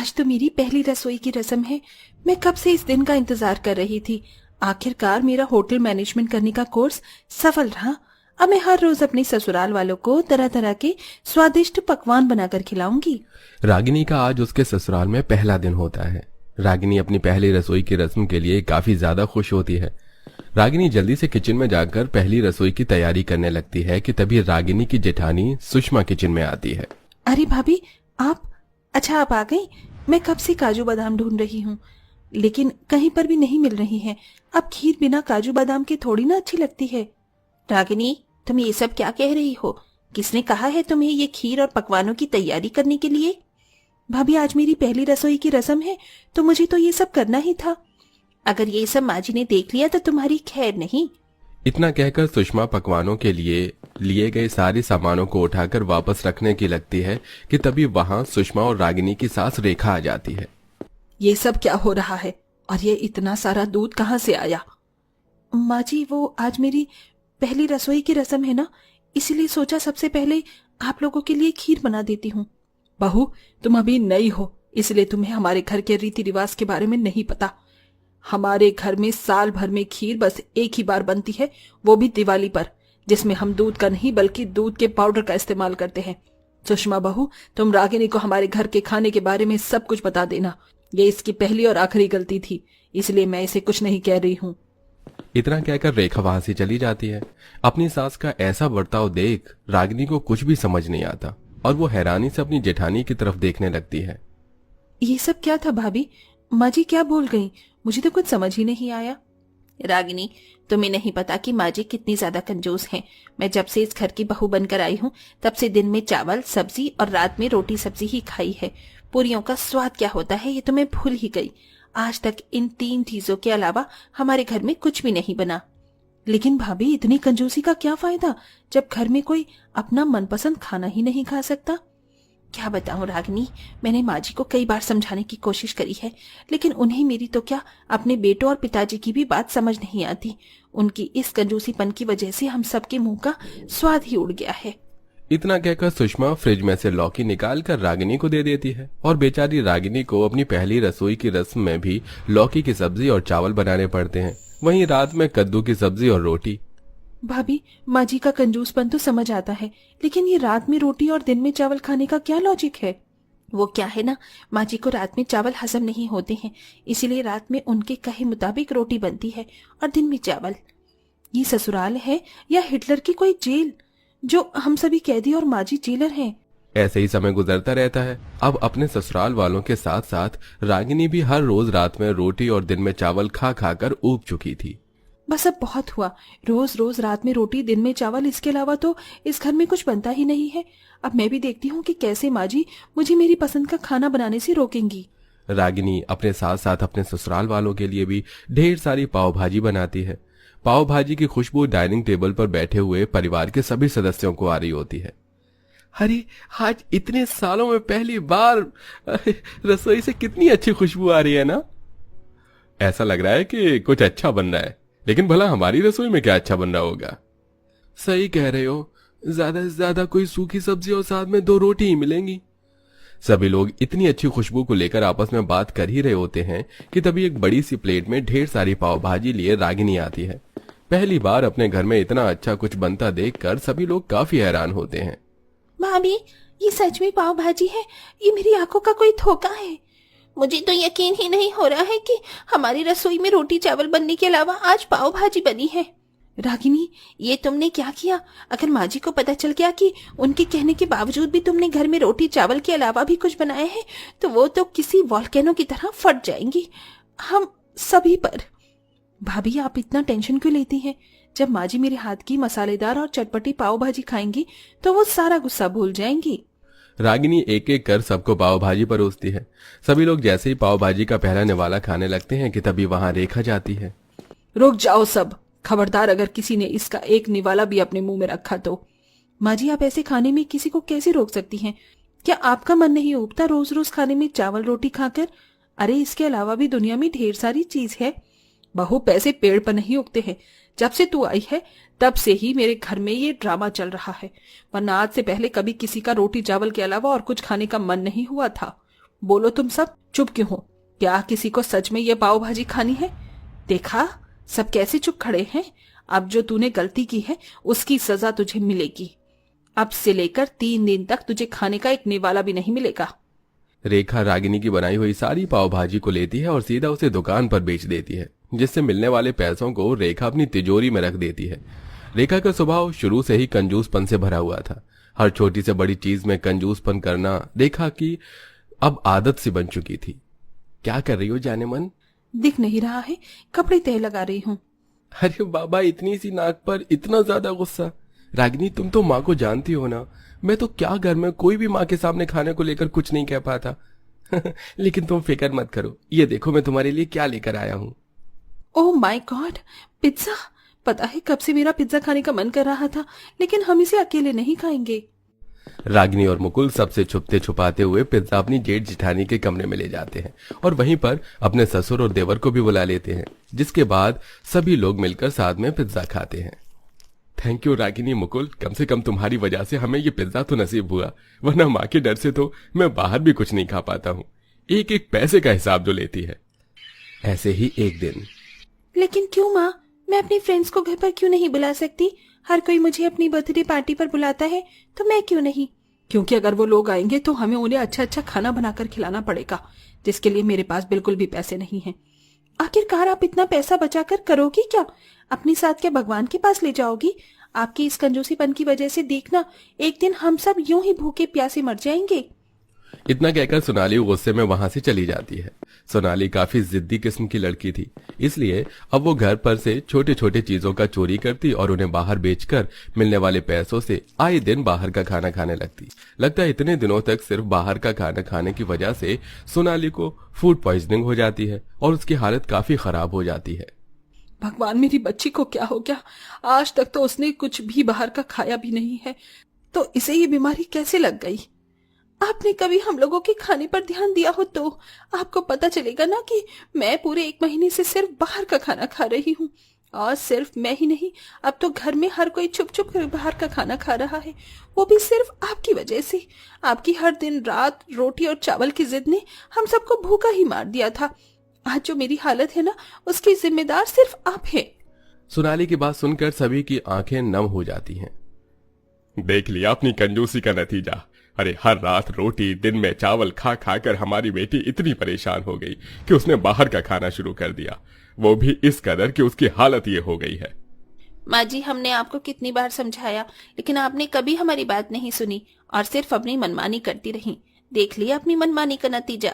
आज तो मेरी पहली रसोई की रस्म है। मैं कब से इस दिन का इंतजार कर रही थी। आखिरकार मेरा होटल मैनेजमेंट करने का कोर्स सफल रहा। अब मैं हर रोज अपने ससुराल वालों को तरह तरह के स्वादिष्ट पकवान बनाकर खिलाऊंगी। रागिनी का आज उसके ससुराल में पहला दिन होता है। रागिनी अपनी पहली रसोई की रस्म के लिए काफी ज्यादा खुश होती है। रागिनी जल्दी से किचन में जाकर पहली रसोई की तैयारी करने लगती है कि तभी रागिनी की जेठानी सुषमा किचन में आती है। अरे भाभी, अच्छा आप आ गई। मैं कब से काजू बादाम ढूंढ रही हूँ, लेकिन कहीं पर भी नहीं मिल रही है। अब खीर बिना काजू बादाम के थोड़ी ना अच्छी लगती है। रागिनी, तुम ये सब क्या कह रही हो? किसने कहा है तुम्हें ये खीर और पकवानों की तैयारी करने के लिए? भाभी, आज मेरी पहली रसोई की रस्म है तो मुझे तो ये सब करना ही था। अगर ये सब माँ जी ने देख लिया तो तुम्हारी खैर नहीं। इतना कहकर सुषमा पकवानों के लिए गए सारे सामानों को उठाकर वापस रखने की लगती है कि तभी वहां सुषमा और रागिनी की सास रेखा आ जाती है। ये सब क्या हो रहा है और ये इतना सारा दूध कहाँ से आया? माँ जी, वो आज मेरी पहली रसोई की रस्म है ना, इसीलिए सोचा सबसे पहले आप लोगों के लिए खीर बना देती हूँ। बहू, तुम अभी नई हो, इसलिए तुम्हें हमारे घर के रीति रिवाज के बारे में नहीं पता। हमारे घर में साल भर में खीर बस एक ही बार बनती है, वो भी दिवाली पर, जिसमें हम दूध का नहीं बल्कि दूध के पाउडर का इस्तेमाल करते हैं। सुषमा बहू, तुम रागिनी को हमारे घर के खाने के बारे में सब कुछ बता देना। ये इसकी पहली और आखिरी गलती थी, इसलिए मैं इसे कुछ नहीं कह रही हूँ। इतना कहकर रेखा वहां से चली जाती है। अपनी सास का ऐसा बर्ताव देख रागिनी को कुछ भी समझ नहीं आता और वो हैरानी से अपनी जेठानी की तरफ देखने लगती है। ये सब क्या था भाभी? माँ जी क्या बोल गई? मुझे तो कुछ समझ ही नहीं आया। रागिनी, तुम्हें नहीं पता कि माँ जी कितनी ज्यादा कंजूस हैं। मैं जब से इस घर की बहू बनकर आई हूँ तब से दिन में चावल सब्जी और रात में रोटी सब्जी ही खाई है। पूरियों का स्वाद क्या होता है ये तो मैं भूल ही गई। आज तक इन 3 चीजों के अलावा हमारे घर में कुछ भी नहीं बना। लेकिन भाभी, इतनी कंजूसी का क्या फायदा जब घर में कोई अपना मनपसंद खाना ही नहीं खा सकता? क्या बताऊं रागिनी, मैंने माँ जी को कई बार समझाने की कोशिश करी है, लेकिन उन्हें मेरी तो क्या, अपने बेटों और पिताजी की भी बात समझ नहीं आती। उनकी इस कंजूसीपन की वजह से हम सबके मुंह का स्वाद ही उड़ गया है। इतना कहकर सुषमा फ्रिज में से लौकी निकाल कर रागिनी को दे देती है और बेचारी रागिनी को अपनी पहली रसोई की रस्म में भी लौकी की सब्जी और चावल बनाने पड़ते हैं, वहीं रात में कद्दू की सब्जी और रोटी। भाभी, माँ जी का कंजूसपन तो समझ आता है, लेकिन ये रात में रोटी और दिन में चावल खाने का क्या लॉजिक है? वो क्या है ना, माँ जी को रात में चावल हजम नहीं होते हैं, इसीलिए रात में उनके कहे मुताबिक रोटी बनती है और दिन में चावल। ये ससुराल है या हिटलर की कोई जेल, जो हम सभी कैदी और माँ जी जेलर हैं? ऐसे ही समय गुजरता रहता है। अब अपने ससुराल वालों के साथ साथ रागिनी भी हर रोज रात में रोटी और दिन में चावल खा खा कर ऊब चुकी थी। बस अब बहुत हुआ। रोज रोज रात में रोटी दिन में चावल, इसके अलावा तो इस घर में कुछ बनता ही नहीं है। अब मैं भी देखती हूँ कि कैसे माँ जी मुझे मेरी पसंद का खाना बनाने से रोकेंगी। रागिनी अपने साथ साथ अपने ससुराल वालों के लिए भी ढेर सारी पाव भाजी बनाती है। पाव भाजी की खुशबू डाइनिंग टेबल पर बैठे हुए परिवार के सभी सदस्यों को आ रही होती है। अरे, आज इतने सालों में पहली बार रसोई से कितनी अच्छी खुशबू आ रही है ना। ऐसा लग रहा है कि कुछ अच्छा बन रहा है, लेकिन भला हमारी रसोई में क्या अच्छा बन रहा होगा। सही कह रहे हो, ज्यादा से ज्यादा कोई सूखी सब्जी और साथ में 2 रोटी ही मिलेंगी। सभी लोग इतनी अच्छी खुशबू को लेकर आपस में बात कर ही रहे होते हैं कि तभी एक बड़ी सी प्लेट में ढेर सारी पाव भाजी लिए रागिनी आती है। पहली बार अपने घर में इतना अच्छा कुछ बनता देखकर सभी लोग काफी हैरान होते हैं। भाभी, ये सच में पाव भाजी है? ये मेरी आंखों का कोई धोखा है? मुझे तो यकीन ही नहीं हो रहा है कि हमारी रसोई में रोटी चावल बनने के अलावा आज पाव भाजी बनी है। रागिनी, ये तुमने क्या किया? अगर माँ जी को पता चल गया कि उनके कहने के बावजूद भी तुमने घर में रोटी चावल के अलावा भी कुछ बनाए हैं, तो वो तो किसी वॉल्केनो की तरह फट जाएंगी, हम सभी पर। भाभी, आप इतना टेंशन क्यों लेती हैं? जब माँ जी मेरे हाथ की मसालेदार और चटपटी पाव भाजी खाएंगी तो वो सारा गुस्सा भूल जाएंगी। रागिनी एक एक कर सबको पाव भाजी परोसती है। सभी लोग जैसे ही पाव भाजी का पहला निवाला खाने लगते हैं कि तभी वहां रेखा जाती है। रुक जाओ सब, खबरदार अगर किसी ने इसका एक निवाला भी अपने मुंह में रखा तो। माँ जी, आप ऐसे खाने में किसी को कैसे रोक सकती हैं? क्या आपका मन नहीं उबता रोज रोज खाने में चावल रोटी खाकर? अरे, इसके अलावा भी दुनिया में ढेर सारी चीज है। बहू, पैसे पेड़ पर नहीं उगते हैं। जब से तू आई है तब से ही मेरे घर में ये ड्रामा चल रहा है, वरना आज से पहले कभी किसी का रोटी चावल के अलावा और कुछ खाने का मन नहीं हुआ था। बोलो तुम सब चुप क्यों हो? क्या किसी को सच में ये पाव भाजी खानी है? देखा सब कैसे चुप खड़े हैं। अब जो तूने गलती की है उसकी सजा तुझे मिलेगी। अब से लेकर 3 दिन तक तुझे खाने का एक निवाला भी नहीं मिलेगा। रेखा रागिनी की बनाई हुई सारी पाव भाजी को लेती है और सीधा उसे दुकान पर बेच देती है, जिससे मिलने वाले पैसों को रेखा अपनी तिजोरी में रख देती है। रेखा का स्वभाव शुरू से ही कंजूसपन से भरा हुआ था। हर छोटी से बड़ी चीज में कंजूसपन करना रेखा की अब आदत सी बन चुकी थी। क्या कर रही हो जाने मन? दिख नहीं रहा है, कपड़े तय लगा रही हूँ। अरे बाबा, इतनी सी नाक पर इतना ज्यादा गुस्सा? रागिनी, तुम तो माँ को जानती हो ना। मैं तो क्या घर में कोई भी माँ के सामने खाने को लेकर कुछ नहीं कह पाता। लेकिन तुम फिक्र मत करो, ये देखो मैं तुम्हारे लिए क्या लेकर आया हूँ। Oh my God, pizza! पता है कब से मेरा पिज्जा खाने का मन कर रहा था, लेकिन हम इसे अकेले नहीं खाएंगे। रागिनी और मुकुल सबसे छुपते छुपाते हुए पिज्जा अपनी जेठ जिठानी के कमरे में ले जाते हैं और वहीं पर अपने ससुर और देवर को भी बुला लेते हैं, जिसके बाद सभी लोग मिलकर साथ में पिज्जा खाते हैं। थैंक यू रागिनी, मुकुल, कम से कम तुम्हारी वजह से हमें ये पिज्जा तो नसीब हुआ, वरना माँ के डर से तो मैं बाहर भी कुछ नहीं खा पाता हूँ। एक एक पैसे का हिसाब जो लेती है। ऐसे ही एक दिन। लेकिन क्यों माँ, मैं अपनी फ्रेंड्स को घर पर क्यों नहीं बुला सकती? हर कोई मुझे अपनी बर्थडे पार्टी पर बुलाता है, तो मैं क्यों नहीं? क्योंकि अगर वो लोग आएंगे तो हमें उन्हें अच्छा अच्छा खाना बनाकर खिलाना पड़ेगा, जिसके लिए मेरे पास बिल्कुल भी पैसे नहीं हैं। आखिरकार आप इतना पैसा बचाकर करोगी क्या? अपने साथ क्या भगवान के पास ले जाओगी? आपकी इस कंजूसीपन की वजह से देखना, एक दिन हम सब यूं ही भूखे प्यासे मर जाएंगे। इतना कहकर सोनाली गुस्से में वहां से चली जाती है। सोनाली काफी जिद्दी किस्म की लड़की थी, इसलिए अब वो घर पर से छोटे छोटे चीजों का चोरी करती और उन्हें बाहर बेचकर मिलने वाले पैसों से आए दिन बाहर का खाना खाने लगती। लगता है इतने दिनों तक सिर्फ बाहर का खाना खाने की वजह से सोनाली को फूड पॉइजनिंग हो जाती है और उसकी हालत काफी खराब हो जाती है। भगवान, मेरी बच्ची को क्या हो गया? आज तक तो उसने कुछ भी बाहर का खाया भी नहीं है, तो इसे ये बीमारी कैसे लग गई? आपने कभी हम लोगों के खाने पर ध्यान दिया हो तो आपको पता चलेगा ना कि मैं पूरे 1 महीने से सिर्फ बाहर का खाना खा रही हूँ। और सिर्फ मैं ही नहीं, अब तो घर में हर कोई छुप छुप कर बाहर का खाना खा रहा है, वो भी सिर्फ आपकी वजह से। आपकी हर दिन रात रोटी और चावल की जिद ने हम सबको भूखा ही मार दिया था। आज जो मेरी हालत है ना, उसकी जिम्मेदार सिर्फ आप है। सोनाली की बात सुनकर सभी की आंखें नम हो जाती हैं। देख लिया अपनी कंजूसी का नतीजा। अरे हर रात रोटी, दिन में चावल खा खा कर हमारी बेटी इतनी परेशान हो गई कि उसने बाहर का खाना शुरू कर दिया, वो भी इस कदर कि उसकी हालत ये हो गई है। माँ जी, हमने आपको कितनी बार समझाया, लेकिन आपने कभी हमारी बात नहीं सुनी और सिर्फ अपनी मनमानी करती रही। देख लिया अपनी मनमानी का नतीजा।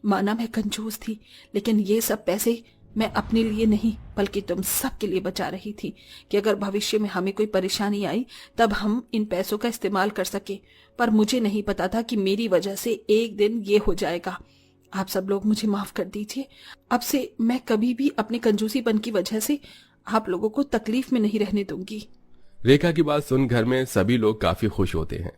माना मैं कंजूस थी, लेकिन ये सब पैसे मैं अपने लिए नहीं बल्कि तुम सब के लिए बचा रही थी कि अगर भविष्य में हमें कोई परेशानी आई तब हम इन पैसों का इस्तेमाल कर सके। पर मुझे नहीं पता था कि मेरी वजह से एक दिन ये हो जाएगा। आप सब लोग मुझे माफ कर दीजिए। अब से मैं कभी भी अपने कंजूसीपन की वजह से आप लोगों को तकलीफ में नहीं रहने दूंगी। रेखा की बात सुन घर में सभी लोग काफी खुश होते हैं।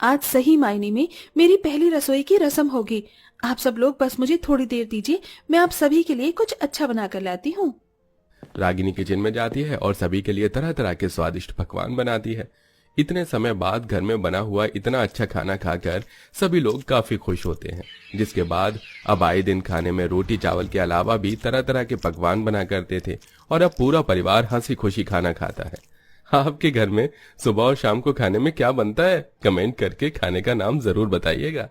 आज सही मायने में मेरी पहली रसोई की रस्म होगी। आप सब लोग बस मुझे थोड़ी देर दीजिए, मैं आप सभी के लिए कुछ अच्छा बना कर लाती हूँ। रागिनी किचन में जाती है और सभी के लिए तरह तरह के स्वादिष्ट पकवान बनाती है। इतने समय बाद घर में बना हुआ इतना अच्छा खाना खाकर सभी लोग काफी खुश होते हैं, जिसके बाद अब आए दिन खाने में रोटी चावल के अलावा भी तरह तरह के पकवान बना करते थे और अब पूरा परिवार हंसी खुशी खाना खाता है। आपके घर में सुबह और शाम को खाने में क्या बनता है? कमेंट करके खाने का नाम जरूर बताइएगा।